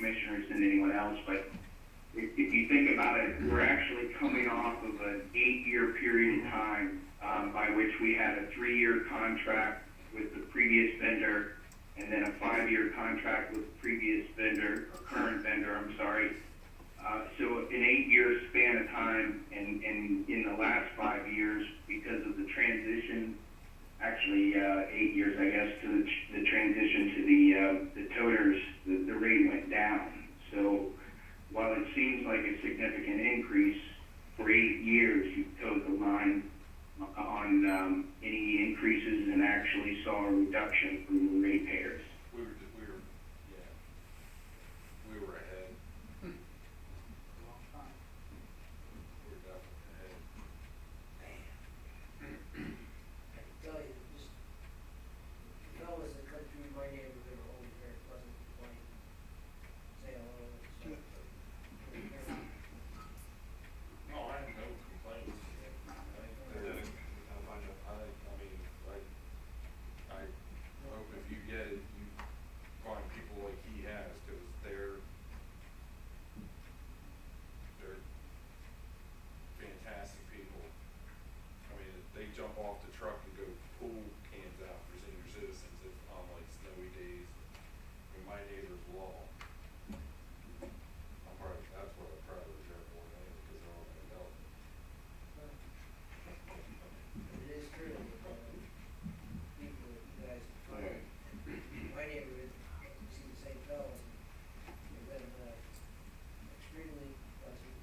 commissioners than anyone else, but if you think about it, we're actually coming off of an 8-year period of time by which we had a 3-year contract with the previous vendor and then a 5-year contract with the previous vendor, or current vendor, I'm sorry. So an 8-year span of time, and in the last 5 years, because of the transition, actually 8 years, I guess, to the transition to the toters, the rate went down. So while it seems like a significant increase, for 8 years, you towed the line on any increases and actually saw a reduction from the ratepayers. We were ahead. We were definitely ahead. I can tell you, just, the fellas that cut through my neighborhood are always very pleasant, like, say hello, and stuff. No, I have no complaints. I hope if you get it, you find people like he has, cause they're fantastic people. I mean, they jump off the truck and go pull cans out for senior citizens if on like snowy days. I mean, my neighbor's law. That's what I'm proud of the sheriff more than anything, because they're all gonna help. It is true, that, people, you guys, my neighborhood, you see the same fellas, and they've been, extremely pleasant,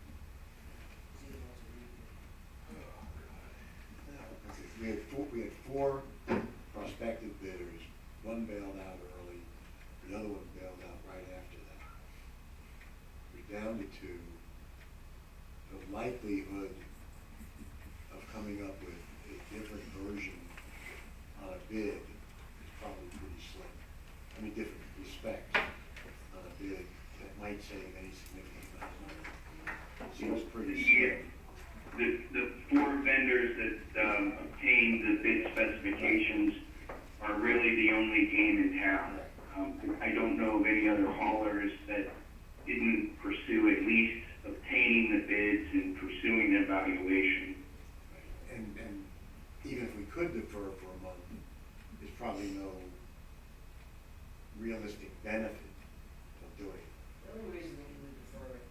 see them once a week. We had four prospective bidders. One bailed out early, the other one bailed out right after that. We're down to 2. The likelihood of coming up with a different version on a bid is probably pretty slim. I mean, different respects on a bid that might save any significant amount of money. Seems pretty slim. The 4 vendors that obtained the bid specifications are really the only game in town. I don't know of any other haulers that didn't pursue at least obtaining the bids and pursuing the evaluation. And even if we could defer for a month, there's probably no realistic benefit of doing it. The only reason that you would defer it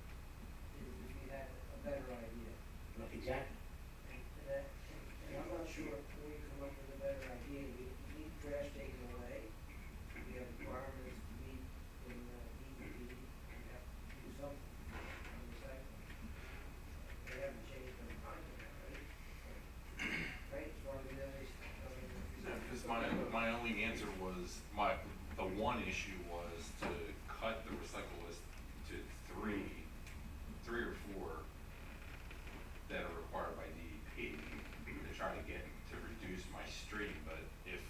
is if you had a better idea. Exactly. And I'm not sure when you come up with a better idea, you need trash taken away, you have requirements to meet in, DEP, you have to do something on recycling. They haven't changed their mind on that, right? Right, as far as the others, Because my only answer was, the one issue was to cut the recycle list to 3 or 4 that are required by DEP to try to reduce my stream, but if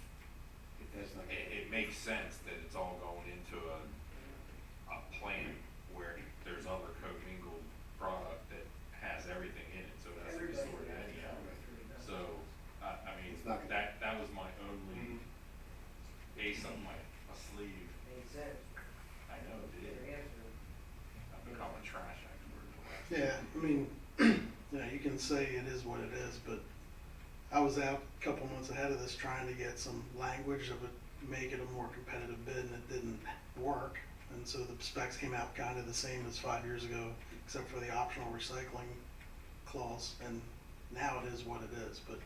That's not. it makes sense that it's all going into a plant where there's other commingled product that has everything in it, so it has to be sorted anyhow. So, I mean, It's not gonna- that was my only ace up my sleeve. makes sense, I know it their did. answer. I've become a trash expert. Yeah, I mean, yeah, you can say it is what it is, but I was out a couple months ahead of this trying to get some language that would make it a more competitive bid, and it didn't work. And so the specs came out kind of the same as 5 years ago, except for the optional recycling clause, and now it is what it is. But,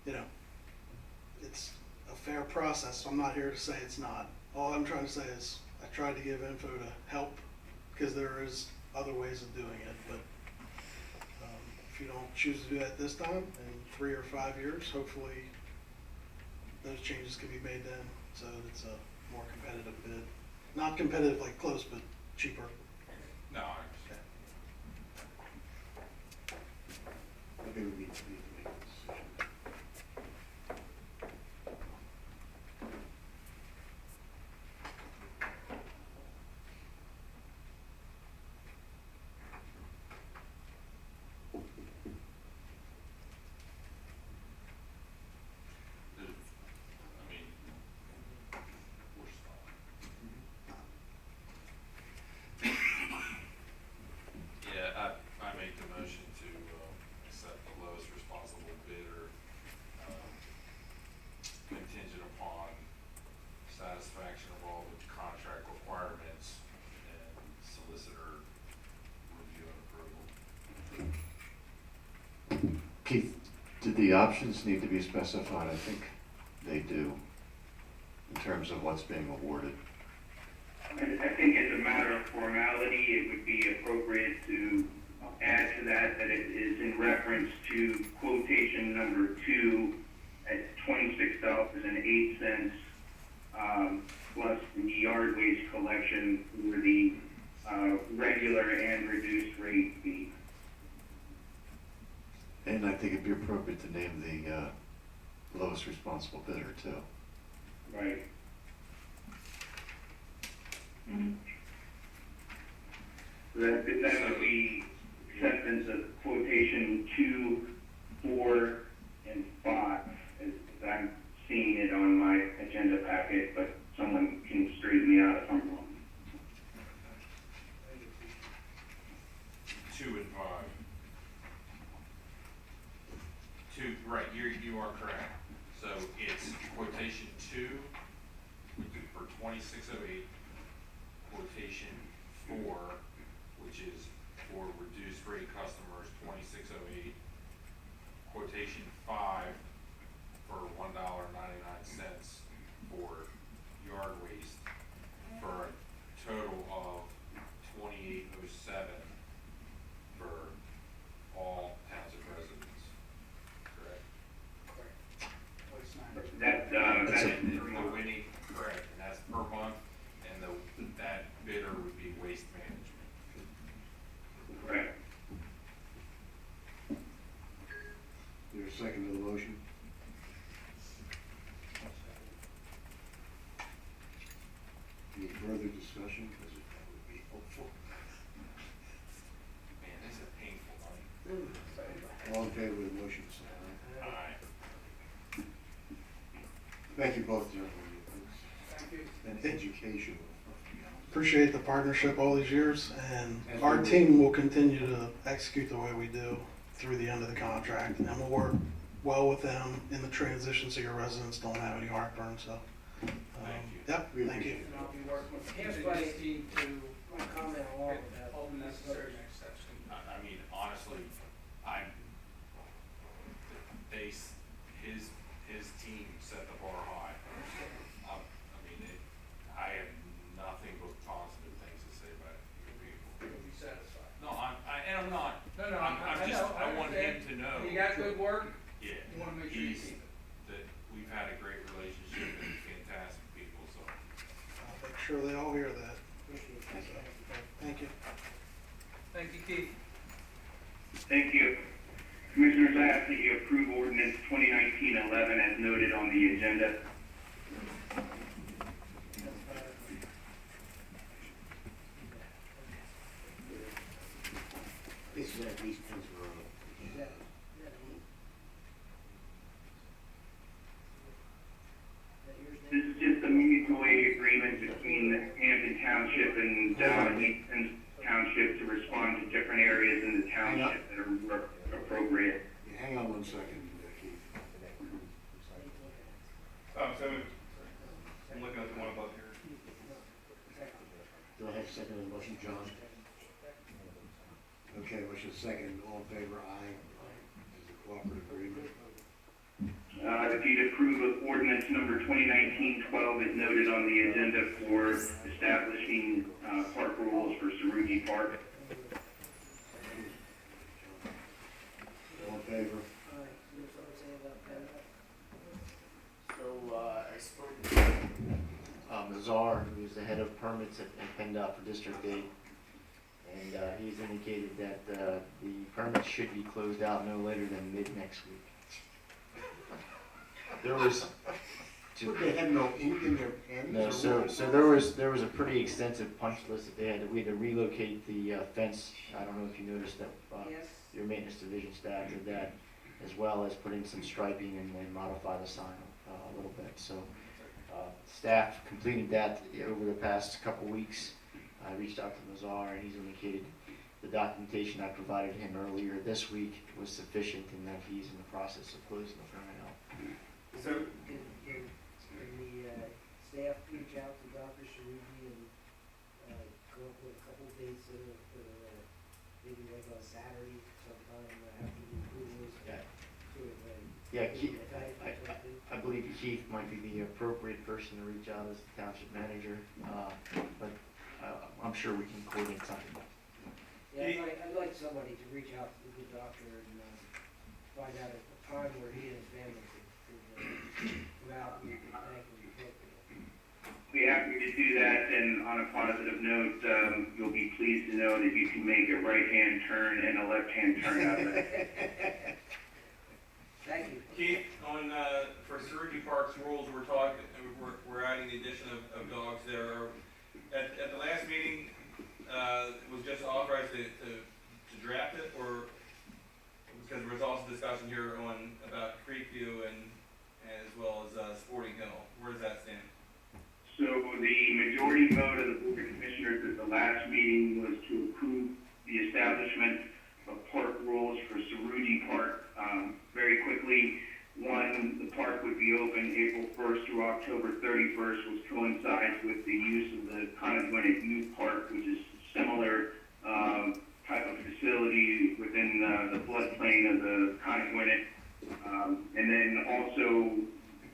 you know, it's a fair process, so I'm not here to say it's not. All I'm trying to say is I tried to give info to help, because there is other ways of doing it, but if you don't choose to do that this time, in 3 or 5 years, hopefully those changes can be made then, so that it's a more competitive bid. Not competitive like close, but cheaper. No, I understand. I think we need to make a decision. I mean, we're stalling. Keith, did the options need to be specified? I think they do, in terms of what's being awarded. I think as a matter of formality, it would be appropriate to add to that it is in reference to quotation number 2 at $26.08, plus the yard waste collection for the regular and reduced rate fee. And I think it'd be appropriate to name the lowest responsible bidder too. Right. That would be acceptance of quotation 2, 4, and 5, as I'm seeing it on my agenda packet, but someone can straighten me out if I'm wrong. 2 and 5. 2, right, you are correct. So it's quotation 2 for 2608, quotation 4, which is for reduced rate customers, 2608, quotation 5 for $1.99 for yard waste, for a total of 2807 for all township residents, correct? That's The Winnie, correct, and that's per month, and that bidder would be waste management. correct. Is there a second to the motion? Any further discussion? Because that would be helpful. Man, this is painful, money. All in favor of the motion, say aye. Aye. Thank you both, gentlemen. Thank you. It's been educational. Appreciate the partnership all these years, and As our we will. team will continue to execute the way we do through the end of the contract, and we'll work well with them in the transition so your residents don't have any heartburn, so. Thank you. Yep, We thank you. appreciate And I'll be working with Yes, the buddy. team to My comment along with that. get all the necessary next steps. I mean, honestly, his team set the bar high. I have nothing but positive things to say about you people. You'll be satisfied. No, I'm not. No, I'm I just, know, I want him understand. to know. You got good work, Yeah. you wanna make sure you he's- keep it. That we've had a great relationship and fantastic people, so. I'll make sure they all hear that. Appreciate that. Thank you. Thank you, Keith. Thank you. Commissioners, I ask that you approve ordinance 2019-11 as noted on the agenda. This is at least Pennsylvania. Is that me? Is that yours, This Nick? is just a mutual aid agreement between Hampton Township and Easton Township to respond to different areas in the township that are more appropriate. Yeah, hang on one second, Keith. I'm looking at the one above here. Do I have a second on the motion, John? Okay, motion second, all in favor, aye. Is the cooperative agreement? If you'd approve of ordinance number 2019-12 as noted on the agenda for establishing park rules for Saruji Park. All in favor? All right, you have something to say about that? So, I spoke to Mazar, who's the head of permits at PennDOT for District 8, and he's indicated that the permits should be closed out no later than mid-next week. There was, They had no ink in their pens? no, or so what? there was a pretty extensive punch list that we had to relocate the fence. I don't know if you noticed that, Yes. your maintenance division staff did that, as well as putting some striping and modify the sign a little bit. So staff completed that over the past couple weeks. I reached out to Mazar, and he's indicated the documentation I provided him earlier this week was sufficient, and that he's in the process of closing the permit out. So, Can the staff reach out to Dr. Sharugi and come up with a couple of dates that are maybe like on a Saturday sometime after the approvals? Yeah, Yeah, Keith, If I- I believe Keith might be the appropriate person to reach out as the township manager, but I'm sure we can coordinate something. Yeah, I'd like somebody to reach out to the doctor and, find out a time where he and his family could come out and thank him appropriately. Be happy to do that, and on a positive note, you'll be pleased to know that you can make a right-hand turn and a left-hand turn out of it. Thank you. Keith, on, for Cerruti Park's rules, we're adding the addition of dogs there. At the last meeting, it was just authorized to draft it, or, because there was also discussion here about Creekview and as well as, Sporting Hill. Where does that stand? So the majority vote of the Board of Commissioners at the last meeting was to approve the establishment of park rules for Cerruti Park. Very quickly, one, the park would be open April 1st through October 31st, which coincides with the use of the Conagwinet Youth Park, which is similar type of facility within the floodplain of the Conagwinet. And then also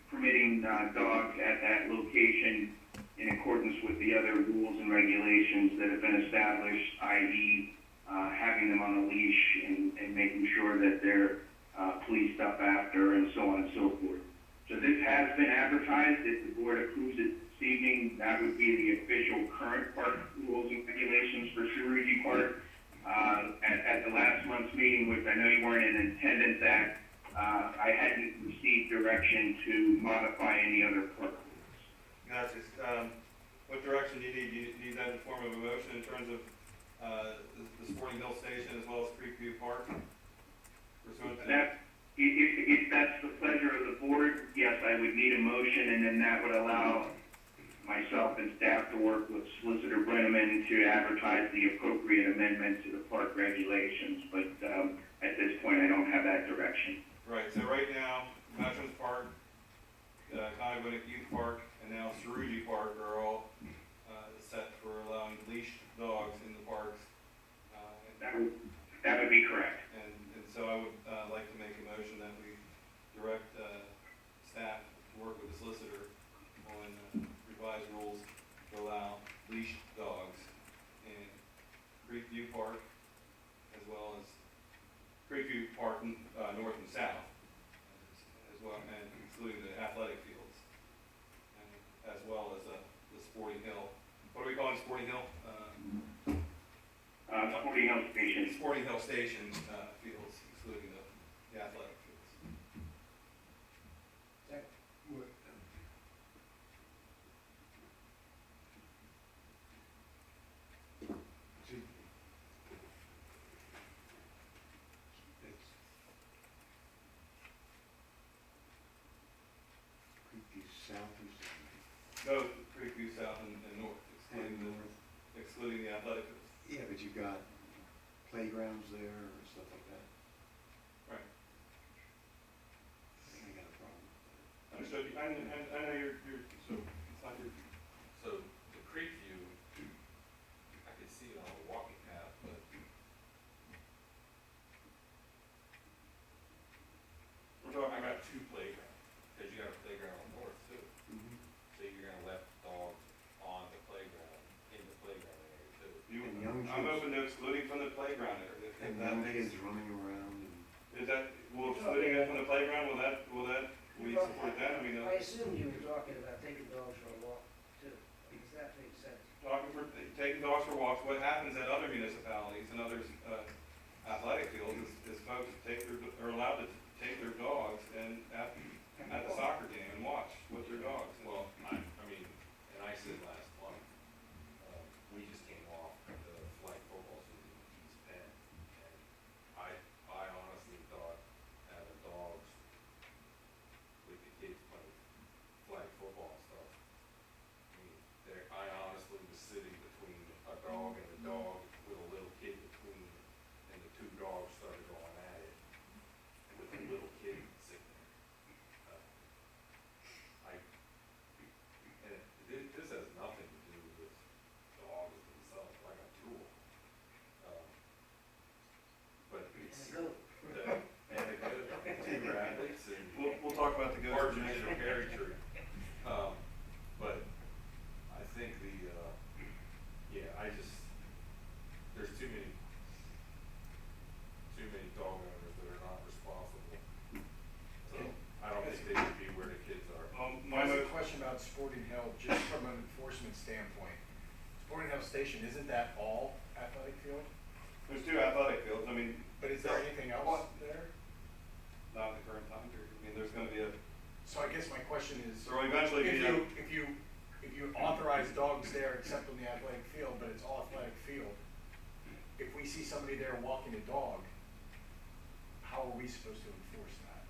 permitting dogs at that location in accordance with the other rules and regulations that have been established, i.e. Having them on a leash and making sure that they're policed up after and so on and so forth. So this has been advertised. If the board approves it this evening, that would be the official current park rules and regulations for Cerruti Park. At the last month's meeting, which I know you weren't in attendance at, I hadn't received direction to modify any other park rules. Gotcha. What direction do you need? Do you need that in the form of a motion in terms of, the Sporting Hill Station as well as Creekview Park? Pursuant to That, if that's the pleasure of the board, yes, I would need a motion, and then that would allow myself and staff to work with Solicitor Brenneman to advertise the appropriate amendment to the park regulations, but at this point, I don't have that direction. Right, so right now, Veterans Park, Conagwinet Youth Park, and now Cerruti Park are all, set for allowing leashed dogs in the parks. That would be correct. And so I would, like to make a motion that we direct, staff to work with the solicitor on, revised rules to allow leashed dogs in Creekview Park as well as Creekview Park, north and south, as well, and including the athletic fields, and as well as, the Sporting Hill. What are we calling Sporting Hill? Sporting Hill Station. Sporting Hill Station, fields, excluding the athletic fields. Second. What, see, it's Creekview South is, Both Creekview South and north, and north. excluding the athletic fields. Yeah, but you've got playgrounds there or stuff like that. Right. I got a problem with Understood. I know you're, so, it's not your, So the Creekview, I could see it on a walking path, but we're talking I about, got two playgrounds, because you got a playground on north too. that. So you're gonna let dogs on the playground, in the playground area too. you, And young I'm kids. open to excluding from the playground area. If And that young makes- kids running around and. Is that, will excluding it from the playground, will that, we support that? I mean, I assumed you were talking about taking dogs for a walk too, because that makes sense. talking for, taking dogs for walks, what happens at other municipalities and other, athletic fields is folks are allowed to take their dogs and at the soccer game and watch with their dogs. Well, I mean, and I said last month, we just came off the flag football season in East Penn, and I honestly thought having dogs with the kids playing flag football and stuff, I mean, I honestly was sitting between a dog and a dog with a little kid between, and the two dogs started going at it with a little kid sitting there. I too many dog owners that are not responsible. So I don't think they should be where the kids are. I have a question about Sporting Hill, just from an enforcement standpoint. Sporting Hill Station, isn't that all athletic field? There's two athletic fields, I mean. But is there anything else there? Not in the current time period, I mean, there's gonna be a, So I guess my question is, there will eventually be a. if you authorize dogs there except on the athletic field, but it's all athletic field, if we see somebody there walking a dog, how are we supposed to enforce that?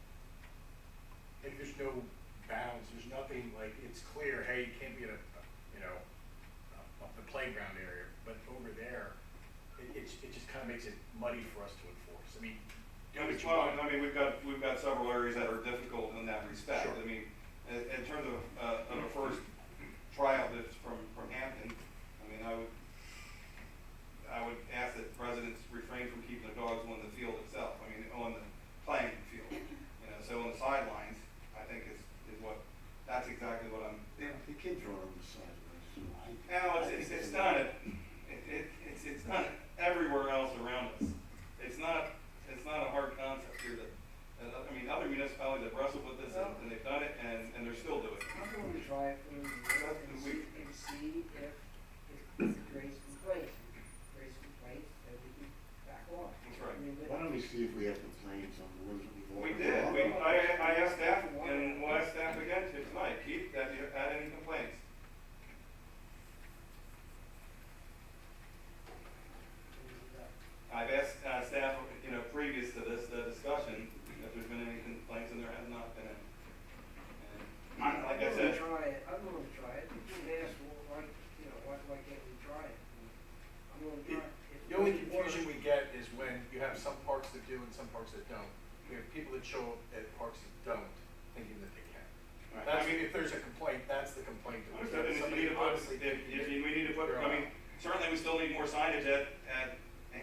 If there's no bounds, there's nothing, like, it's clear, hey, you can't be at up the playground area, but over there, it just kinda makes it muddy for us to enforce. I mean, do what you Well, want. I mean, we've got several areas that are difficult in that respect. Sure. I mean, in terms of a first tryout that's from Hampton, I mean, I would ask that residents refrain from keeping the dogs on the field itself, I mean, on the playing field. You know, so on the sidelines, I think is what, that's exactly what I'm. Yeah, the kids are on the sidelines, so Now, it's done it's done everywhere else around us. It's not a hard concept here that, I mean, other municipalities have wrestled with this and they've done it and they're still doing it. I'm going to try it for a year and see if it creates complaints. If it creates complaints, then we can back off. That's right. I mean, why don't we see if we have complaints on the ones that we've We already. did, I asked staff, and we'll ask staff again tonight, Keith, have you had any complaints? I've asked, staff, previous to this, discussion, if there's been any complaints, and there has not been any. And, like I said. I'm going to try it. If you ask, well, why can't we try it? I'm going to try it. If The only it works- confusion we get is when you have some parks that do and some parks that don't. We have people that show up at parks that don't, thinking that they can. Right, That's, I mean- if there's a complaint, that's the complaint. That we Understood, and get. if Somebody you need to put, honestly thinking if that we need to put, they're I mean, allowed. certainly we still need more signage at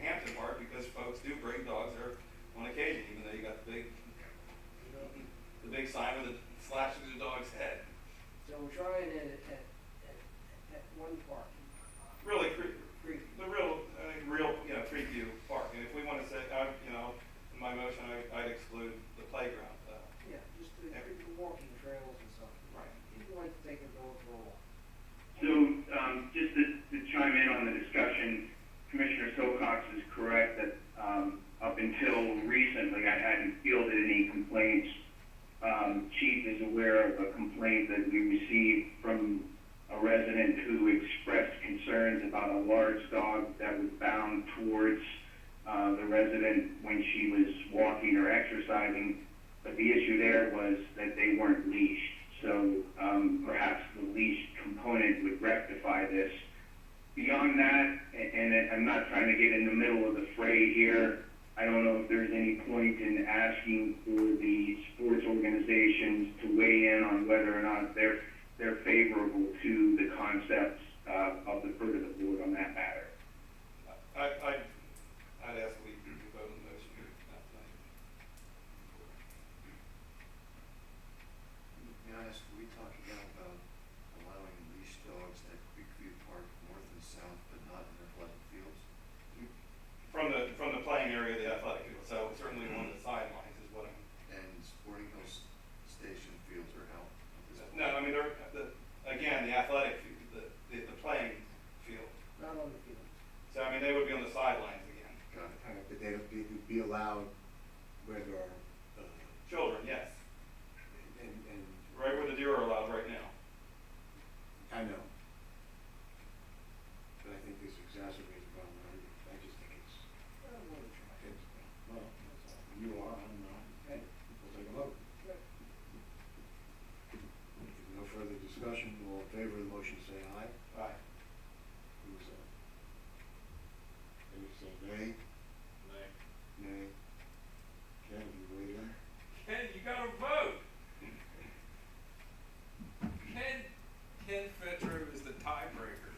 Hampton Park, because folks do bring dogs there on occasion, even though you got the big sign with it slashed through the dog's head. So we're trying it at one park. Really, Creek. the real, Creekview Park, and if we wanna say, in my motion, I'd exclude the playground, Yeah, just the walking trails and stuff. Right. People like to take a dog for a walk. So, just to chime in on the discussion, Commissioner Silcox is correct that, up until recently, I hadn't fielded any complaints. Chief is aware of a complaint that we received from a resident who expressed concerns about a large dog that was bound towards, the resident when she was walking or exercising. But the issue there was that they weren't leashed. So, perhaps the leash component would rectify this. Beyond that, and I'm not trying to get in the middle of the fray here, I don't know if there's any point in asking for the sports organizations to weigh in on whether or not they're favorable to the concepts of the fruit of the board on that matter. I'd ask we vote on the motion here, not tonight. May I ask, are we talking now about allowing leash dogs at Creekview Park north and south, but not in athletic fields? From the playing area of the athletic field, so certainly on the sidelines is what I'm. And Sporting Hills Station fields are out at this point? No, I mean, again, the athletic field, the playing field. Not on the field. So, I mean, they would be on the sidelines again. Got it. But they would be allowed where there are, Children, yes, and right where the deer are allowed right now. I know. But I think this exacerbates the problem. I just think it's, I'm going to try it. well, you are, I'm not. Okay. We'll take a vote. Good. If there's no further discussion, all in favor of the motion, say aye. Right. Who's that? Any say nay? Nay. Ken, you weigh in? Ken, you gotta vote. Ken Fetro is the tiebreaker.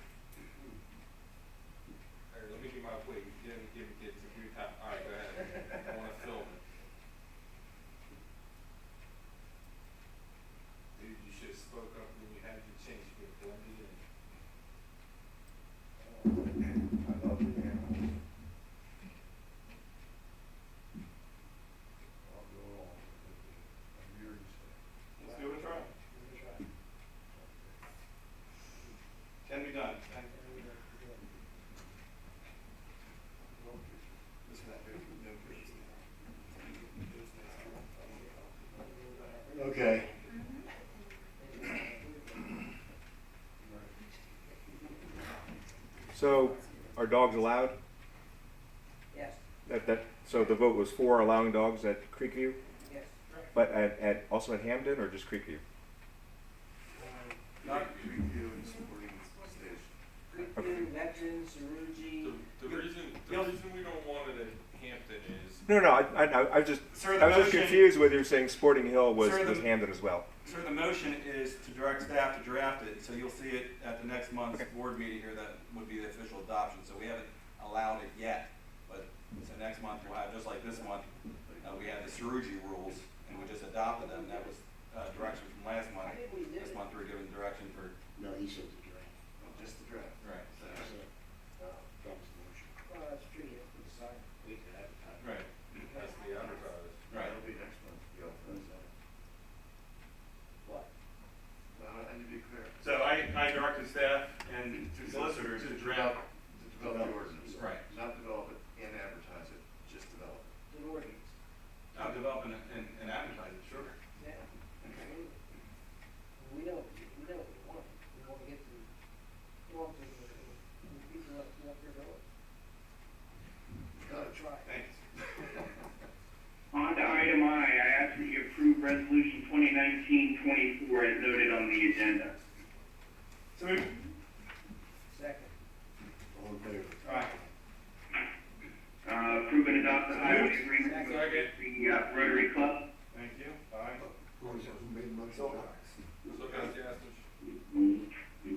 All right, let me get my, wait, give me time. All right, go ahead. I wanna film it. Dude, you should've spoke up when you had your chance, you could blend it in. I love the animals. are dogs allowed? Yes, So the vote was for allowing dogs at Creekview, yes. but also at Hamden, or just Creekview? Not Creekview and Sporting Station. Creekview, Veterans, Saruji. The reason we don't want it at Hampton is, No, I was just Sir, I the was just motion- confused whether you're saying Sporting Hill was Sir, was Hamden as well. Sir, the motion is to direct staff to draft it, so you'll see it at the next month's Okay. board meeting here, that would be the official adoption, so we haven't allowed it yet. But, so next month we'll have, just like this month, we had the Saruji rules, and we just adopted them, that was, direction from last month. I think we did This it. month we're given direction for, No, he said the draft. Just the draft. right, so, He said, that was the motion. Well, that's true, you have to decide. We can advertise. right, it has to be advertised. right. That'll be next month, we authorize that. What? Well, I need to be clear. So I directed staff and solicitors to draft. To develop the ordinance. Right. Not develop it and advertise it, just develop it. The ordinance. Develop and advertise it, sure. Yeah, absolutely. We know what we want. We want to get the, people up their doors. Gotta try. Thanks. On to item I ask that you approve resolution 2019-24 as noted on the agenda. So moved. Second. All in favor? Aye. Approve and adopt the highway agreement Second. with the Rotary Club. Thank you. Aye. Who made the motion? So Gaspich.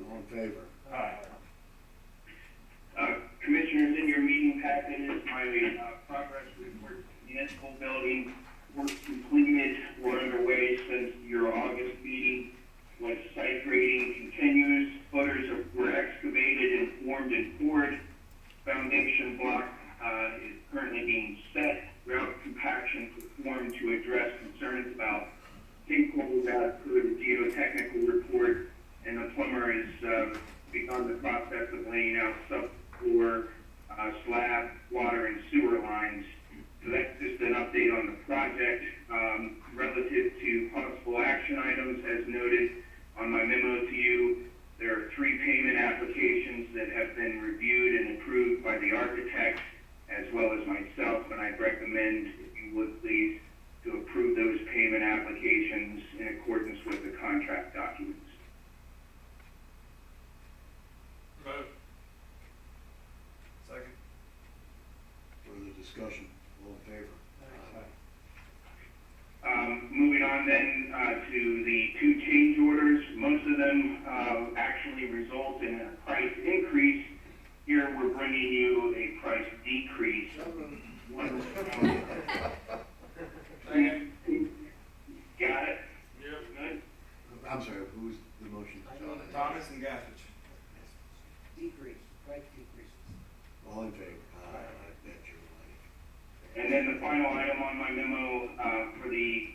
All in favor? Aye. Commissioners, in your meeting packet is my progress report. Municipal building work completed or underway since your August meeting. When site grading continues, footers were excavated and formed and poured. Foundation block is currently being set. Grout compaction performed to address concerns about sinkholes as per the geotechnical report. And the plumber has begun the process of laying out subfloor, slab, water, and sewer lines. So that's just an update on the project. Relative to possible action items, as noted on my memo to you, there are 3 payment applications that have been reviewed and approved by the architects as well as myself, and I'd recommend, if you would please, to approve those payment applications in accordance with the contract documents. Vote. Second? Further discussion? All in favor? Moving on then to the 2 change orders. Most of them actually result in a price increase. Here we're bringing you a price decrease. One- Second. Got it? Yep. Good. I'm sorry, who's the motion? John and Thomas and Gaspich. Decrease, price decreases. All in favor? I bet your life. And then the final item on my memo for the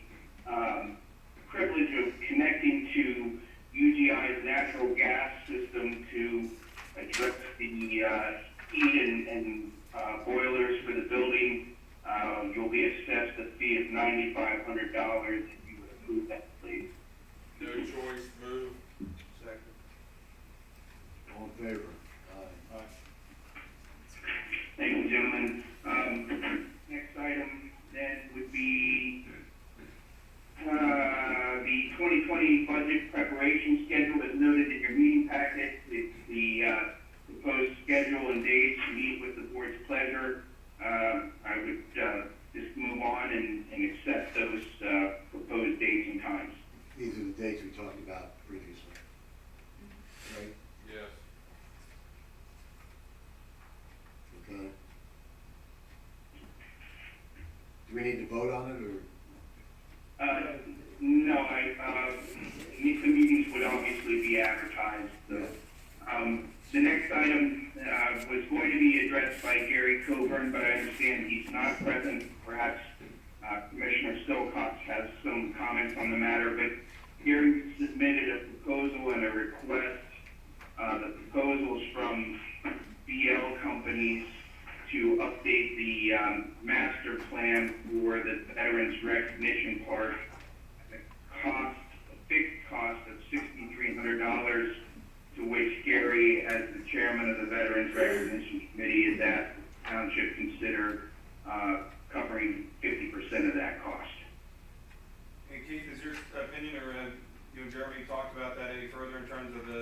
privilege of connecting to UGI's natural gas system to address the heat and boilers for the building. You'll be assessed a fee of $9,500 if you would approve that, please. No choice, move. Second? All in favor? Thank you, gentlemen. Next item then would be the 2020 budget preparation schedule as noted in your meeting packet. It's the proposed schedule and dates to meet with the board's pleasure. I would just move on and accept those proposed dates and times. These are the dates we talked about previously. Right? Yes. Okay. Do we need to vote on it, or? No, the meetings would obviously be advertised. Yeah. The next item was going to be addressed by Gary Coburn, but I understand he's not present. Perhaps Commissioner Silcox has some comments on the matter, but Gary submitted a proposal and a request. The proposals from BL companies to update the master plan for the Veterans Recognition Park. The cost, a fixed cost of $6,300, to which Gary, as the chairman of the Veterans Recognition Committee, talked about that any further in terms of the